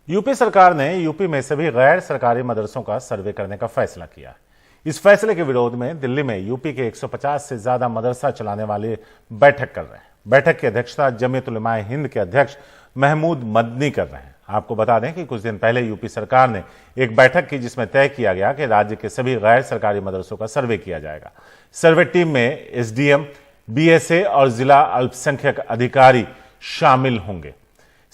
UP सरकार ने UP में सभी गैर सरकारी मदरसों का सर्वे करने का फैसला किया। इस फैसले के विरोध में दिल्ली में यूपी के 150 से ज्यादा मदरसा चलाने वाले बैठक कर रहे हैं। बैठक की अध्यक्षता जमीयत उलमाए हिंद के अध्यक्ष महमूद मदनी कर रहे हैं। आपको बता दें कि कुछ दिन पहले यूपी सरकार ने एक बैठक की जिसमें तय किया गया कि राज्य के सभी गैर सरकारी मदरसों का सर्वे किया जाएगा। सर्वे टीम में एसडीएम, बीएसए और जिला अल्पसंख्यक अधिकारी शामिल होंगे।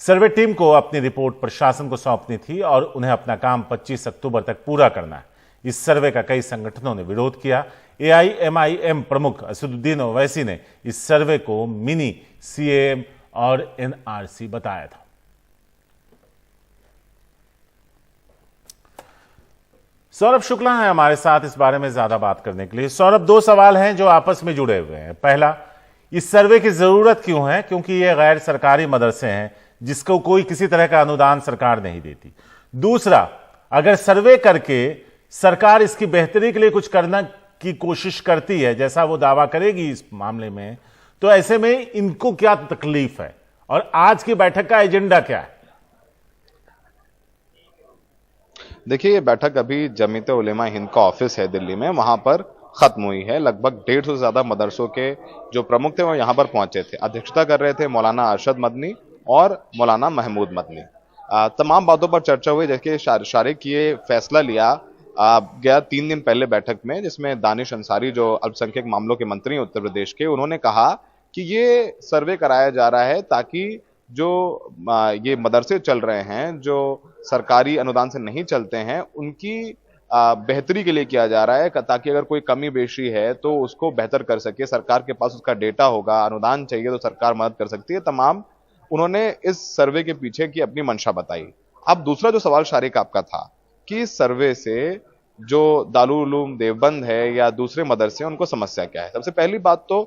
सर्वे टीम को अपनी रिपोर्ट प्रशासन को सौंपनी थी और उन्हें अपना काम 25 अक्टूबर तक पूरा करना है। इस सर्वे का कई संगठनों ने विरोध किया। एआईएमआईएम प्रमुख असदुद्दीन ओवैसी ने इस सर्वे को मिनी सीएएम और एनआरसी बताया था। सौरभ शुक्ला है हमारे साथ इस बारे में ज्यादा बात करने के लिए। सौरभ, दो सवाल हैं जो आपस में जुड़े हुए हैं। पहला, इस सर्वे की जरूरत क्यों है? क्योंकि ये गैर सरकारी मदरसे हैं जिसको कोई किसी तरह का अनुदान सरकार नहीं देती। दूसरा, अगर सर्वे करके सरकार इसकी बेहतरी के लिए कुछ करना की कोशिश करती है, जैसा वो दावा करेगी इस मामले में, तो ऐसे में इनको क्या तकलीफ है और आज की बैठक का एजेंडा क्या है? देखिए, ये बैठक अभी जमीयत उलेमा हिंद का ऑफिस है दिल्ली में, वहां पर खत्म हुई है। लगभग 150 से ज्यादा मदरसों के जो प्रमुख थे वो यहां पर पहुंचे थे। अध्यक्षता कर रहे थे मौलाना अरशद मदनी और मौलाना महमूद मदनी। तमाम बातों पर चर्चा हुई। जैसे शारिक ये फैसला लिया गया 3 दिन पहले बैठक में, जिसमें दानिश अंसारी जो अल्पसंख्यक मामलों के मंत्री हैं उत्तर प्रदेश के, उन्होंने कहा कि ये सर्वे कराया जा रहा है ताकि जो ये मदरसे चल रहे हैं जो सरकारी अनुदान से नहीं चलते हैं, उनकी बेहतरी के लिए किया जा रहा है, ताकि अगर कोई कमी बेशी है तो उसको बेहतर कर सके। सरकार के पास उसका डेटा होगा, अनुदान चाहिए तो सरकार मदद कर सकती है। तमाम उन्होंने इस सर्वे के पीछे की अपनी मंशा बताई। अब दूसरा जो सवाल शारिक आपका था कि इस सर्वे से जो दारुल उलूम देवबंद है या दूसरे मदरसे हैं उनको समस्या क्या है। सबसे पहली बात तो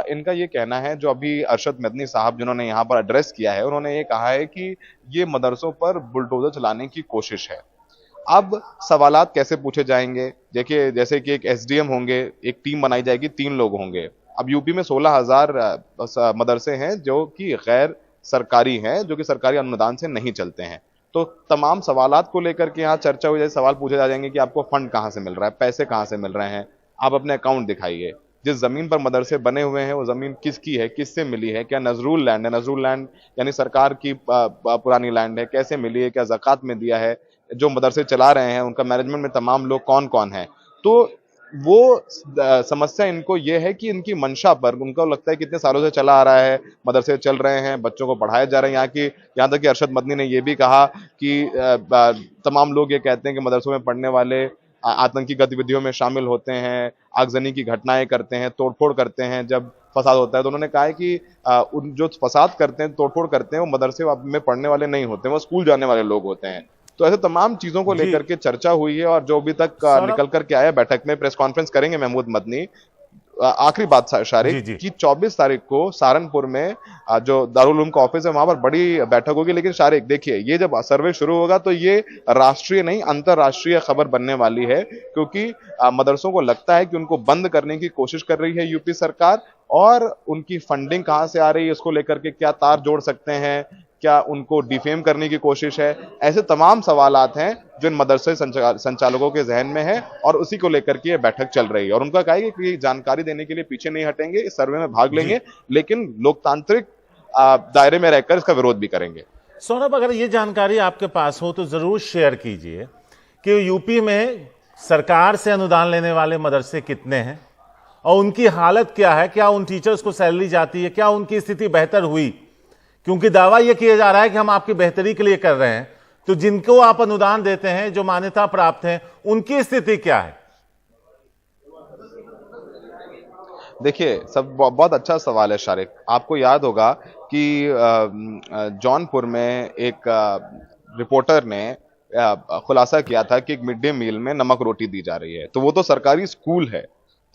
इनका ये कहना है, जो अभी अरशद मदनी साहब जिन्होंने यहाँ पर एड्रेस किया है, उन्होंने ये कहा है कि ये मदरसों पर बुलडोजर चलाने की कोशिश है। अब सवालात कैसे पूछे जाएंगे? देखिए, जैसे कि एक एसडीएम होंगे, एक टीम बनाई जाएगी, 3 लोग होंगे। अब यूपी में 16,000 मदरसे हैं जो कि गैर सरकारी हैं, जो कि सरकारी अनुदान से नहीं चलते हैं। तो तमाम सवालात को लेकर के यहाँ चर्चा हुई। जैसे सवाल पूछे जा जाएंगे कि आपको फंड कहाँ से मिल रहा है, पैसे कहाँ से मिल रहे हैं, आप अपने अकाउंट दिखाइए। जिस जमीन पर मदरसे बने हुए हैं वो जमीन किसकी है, किससे मिली है, क्या नजरुल लैंड है, नजरुल लैंड यानी सरकार की पुरानी लैंड है, कैसे मिली है, क्या ज़कात में दिया है, जो मदरसे चला रहे हैं उनका मैनेजमेंट में तमाम लोग कौन कौन है। तो वो समस्या इनको ये है कि इनकी मंशा पर उनको लगता है कितने सालों से चला आ रहा है, मदरसे चल रहे हैं, बच्चों को पढ़ाए जा रहे हैं। यहाँ तक कि अरशद मदनी ने ये भी कहा कि तमाम लोग ये कहते हैं कि मदरसों में पढ़ने वाले आतंकी गतिविधियों में शामिल होते हैं, आगजनी की घटनाएं करते हैं, तोड़फोड़ करते हैं जब फसाद होता है। तो उन्होंने कहा है कि उन जो फसाद करते हैं, तोड़फोड़ करते हैं, वो मदरसे में पढ़ने वाले नहीं होते, वो स्कूल जाने वाले लोग होते हैं। तो ऐसे तमाम चीजों को लेकर के चर्चा हुई है और जो अभी तक निकल करके आया, बैठक में प्रेस कॉन्फ्रेंस करेंगे महमूद मदनी। आखिरी बात शारिक कि 24 तारीख को सहारनपुर में जो दारुल उलूम का ऑफिस है वहां पर बड़ी बैठक होगी। लेकिन शारिक देखिए, ये जब सर्वे शुरू होगा तो ये राष्ट्रीय नहीं अंतरराष्ट्रीय खबर बनने वाली है, क्योंकि मदरसों को लगता है कि उनको बंद करने की कोशिश कर रही है यूपी सरकार, और उनकी फंडिंग कहां से आ रही है इसको लेकर के क्या तार जोड़ सकते हैं, क्या उनको डिफेम करने की कोशिश है। ऐसे तमाम सवालात हैं जो इन मदरसे संचालकों के जहन में है और उसी को लेकर के ये बैठक चल रही है। और उनका कहा है कि जानकारी देने के लिए पीछे नहीं हटेंगे, इस सर्वे में भाग लेंगे, लेकिन लोकतांत्रिक दायरे में रहकर इसका विरोध भी करेंगे। सौरभ, अगर ये जानकारी आपके पास हो तो जरूर शेयर कीजिए कि यूपी में सरकार से अनुदान लेने वाले मदरसे कितने हैं और उनकी हालत क्या है, क्या उन टीचर्स को सैलरी जाती है, क्या उनकी स्थिति बेहतर हुई? क्योंकि दावा यह किया जा रहा है कि हम आपकी बेहतरी के लिए कर रहे हैं, तो जिनको आप अनुदान देते हैं, जो मान्यता प्राप्त हैं, उनकी स्थिति क्या है? देखिए, सब बहुत अच्छा सवाल है शारिक। आपको याद होगा कि जौनपुर में एक रिपोर्टर ने खुलासा किया था कि एक मिड डे मील में नमक रोटी दी जा रही है। तो वो तो सरकारी स्कूल है।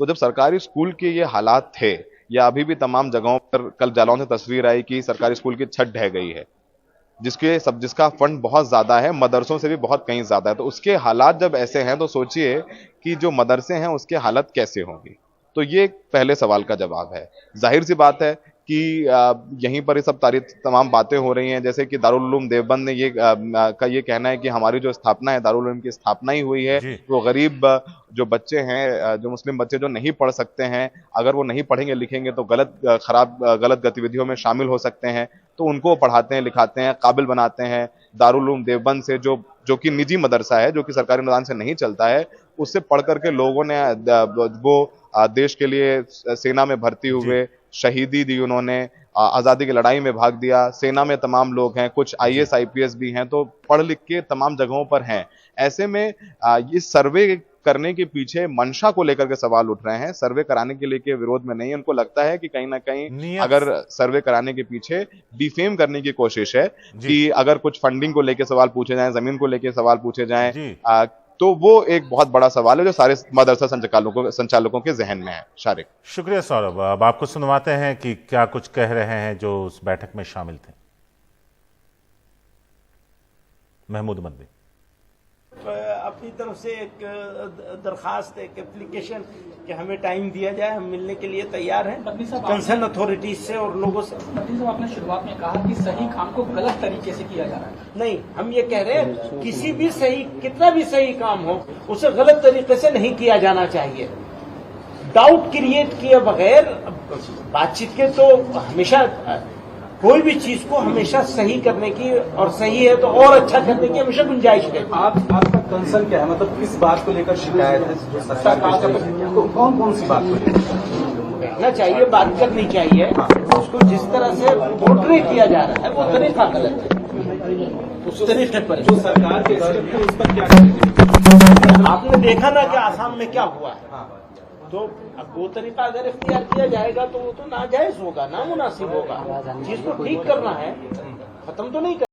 तो जब सरकारी स्कूल के ये हालात थे, या अभी भी तमाम जगहों पर कल जालौन से तस्वीर आई कि सरकारी स्कूल की छत ढह गई है, जिसका फंड बहुत ज्यादा है, मदरसों से भी बहुत कहीं ज्यादा है। तो उसके हालात जब ऐसे हैं तो सोचिए कि जो मदरसे हैं उसके हालत कैसे होंगी। तो ये पहले सवाल का जवाब है। जाहिर सी बात है कि यहीं पर ही सब तमाम बातें हो रही हैं, जैसे कि दारुल उलूम देवबंद ने ये कहना है कि हमारी जो स्थापना है, दारुल उलूम की स्थापना ही हुई है, वो गरीब जो बच्चे हैं, जो मुस्लिम बच्चे जो नहीं पढ़ सकते हैं, अगर वो नहीं पढ़ेंगे लिखेंगे तो गलत गतिविधियों में शामिल हो सकते हैं, तो उनको पढ़ाते हैं, लिखाते हैं, काबिल बनाते हैं। दारुल उलूम देवबंद से जो कि निजी मदरसा है, जो कि सरकारी अनुदान से नहीं चलता है, उससे पढ़ करके लोगों ने वो देश के लिए सेना में भर्ती हुए, शहीदी दी उन्होंने, आजादी की लड़ाई में भाग दिया, सेना में तमाम लोग हैं, कुछ आईएएस आईपीएस भी हैं, तो पढ़ लिख के तमाम जगहों पर हैं। ऐसे में इस सर्वे करने के पीछे मंशा को लेकर के सवाल उठ रहे हैं। सर्वे कराने के लिए के विरोध में नहीं, उनको लगता है कि कहीं ना कहीं अगर सर्वे कराने के पीछे डिफेम करने की कोशिश है, कि अगर कुछ फंडिंग को लेकर सवाल पूछे जाएं, जमीन को लेकर सवाल पूछे जाएं, तो वो एक बहुत बड़ा सवाल है जो सारे मदरसा संचालकों के जहन में है। शारिक, शुक्रिया सौरभ। अब आपको सुनवाते हैं कि क्या कुछ कह रहे हैं जो उस बैठक में शामिल थे। महमूद मदनी, अपनी तरफ से एक दरखास्त, एक एप्लीकेशन कि हमें टाइम दिया जाए, हम मिलने के लिए तैयार हैं कंसर्न अथॉरिटीज से और लोगों से। आपने शुरुआत में कहा कि सही काम को गलत तरीके से किया जा रहा है। नहीं, हम ये कह रहे हैं किसी भी सही, कितना भी सही काम हो, उसे गलत तरीके से नहीं किया जाना चाहिए। डाउट क्रिएट किए बगैर बातचीत के तो हमेशा कोई भी चीज को हमेशा सही करने की, और सही है तो और अच्छा करने की हमेशा गुंजाइश है। आपका कंसर्न क्या है, मतलब किस बात को लेकर शिकायत है? जो सरकार को कौन सी बात को लेकर कहना चाहिए, बात करनी चाहिए। उसको जिस तरह से पोर्ट्रे किया जा रहा है वो तरीका गलत है। उस तरीके पर जो सरकार के स्टेप है उस पर क्या करेंगे? आपने देखा ना कि आसाम में क्या हुआ है, तो अब वो तरीका अगर इख्तियार किया जाएगा तो वो तो नाजायज होगा, नामुनासिब होगा। चीज को ठीक करना है, खत्म तो नहीं करना।